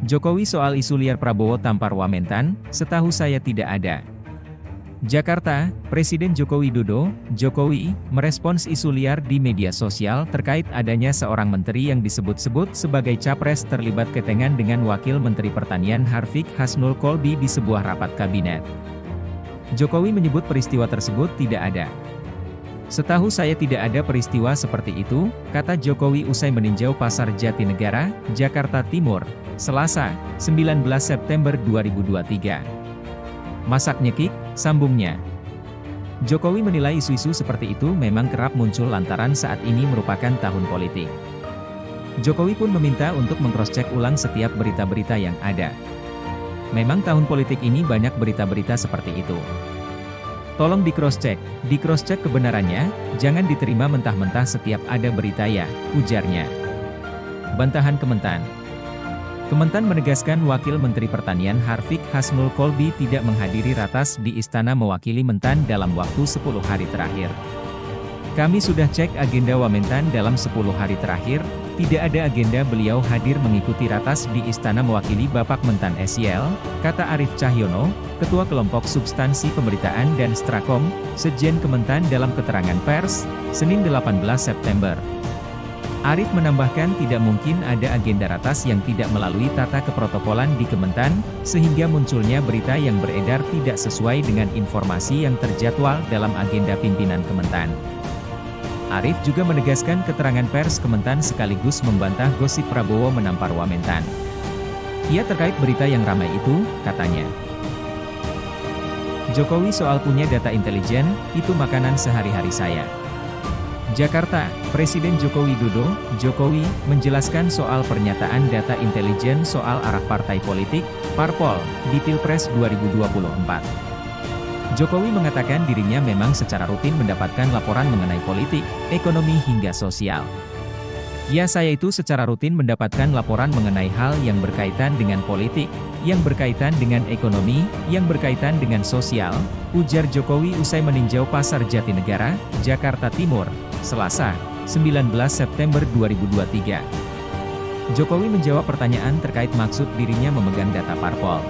Jokowi soal isu liar Prabowo tampar Wamentan, setahu saya tidak ada. Jakarta, Presiden Joko Widodo, Jokowi, merespons isu liar di media sosial terkait adanya seorang menteri yang disebut-sebut sebagai capres terlibat ketengan dengan Wakil Menteri Pertanian Harfiq Hasnul Kolbi di sebuah rapat kabinet. Jokowi menyebut peristiwa tersebut tidak ada. Setahu saya tidak ada peristiwa seperti itu, kata Jokowi usai meninjau Pasar Jatinegara, Jakarta Timur, Selasa, 19 September 2023. Masak nyekik, sambungnya. Jokowi menilai isu-isu seperti itu memang kerap muncul lantaran saat ini merupakan tahun politik. Jokowi pun meminta untuk mengcross-check ulang setiap berita-berita yang ada. Memang tahun politik ini banyak berita-berita seperti itu. Tolong di-cross-check kebenarannya, jangan diterima mentah-mentah setiap ada berita ya, ujarnya. Bantahan Kementan. Kementan menegaskan Wakil Menteri Pertanian Harfiq Hasnul Kolbi tidak menghadiri ratas di Istana mewakili Mentan dalam waktu 10 hari terakhir. Kami sudah cek agenda Wamentan dalam 10 hari terakhir, tidak ada agenda beliau hadir mengikuti ratas di Istana mewakili Bapak Mentan SYL, kata Arief Cahyono, Ketua Kelompok Substansi Pemberitaan dan Strakom, Sekjen Kementan dalam keterangan pers, Senin 18 September. Arief menambahkan tidak mungkin ada agenda ratas yang tidak melalui tata keprotokolan di Kementan, sehingga munculnya berita yang beredar tidak sesuai dengan informasi yang terjadwal dalam agenda pimpinan Kementan. Arief juga menegaskan keterangan pers Kementan sekaligus membantah gosip Prabowo menampar Wamentan. Ia terkait berita yang ramai itu, katanya. Jokowi soal punya data intelijen, itu makanan sehari-hari saya. Jakarta, Presiden Joko Widodo, Jokowi, menjelaskan soal pernyataan data intelijen soal arah partai politik, Parpol, di Pilpres 2024. Jokowi mengatakan dirinya memang secara rutin mendapatkan laporan mengenai politik, ekonomi hingga sosial. Ya, saya itu secara rutin mendapatkan laporan mengenai hal yang berkaitan dengan politik, yang berkaitan dengan ekonomi, yang berkaitan dengan sosial, ujar Jokowi usai meninjau Pasar Jatinegara, Jakarta Timur, Selasa, 19 September 2023. Jokowi menjawab pertanyaan terkait maksud dirinya memegang data Parpol.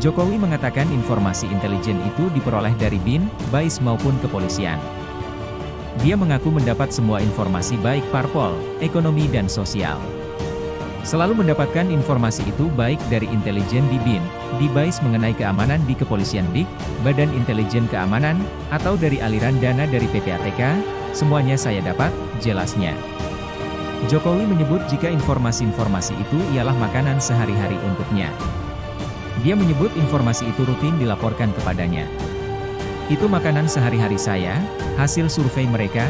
Jokowi mengatakan informasi intelijen itu diperoleh dari BIN, BAIS maupun kepolisian. Dia mengaku mendapat semua informasi baik Parpol, ekonomi dan sosial. Selalu mendapatkan informasi itu baik dari intelijen di BIN, di BAIS mengenai keamanan di kepolisian BIK, Badan Intelijen Keamanan, atau dari aliran dana dari PPATK, semuanya saya dapat, jelasnya. Jokowi menyebut jika informasi-informasi itu ialah makanan sehari-hari untuknya. Dia menyebut informasi itu rutin dilaporkan kepadanya. Itu makanan sehari-hari saya, hasil survei mereka,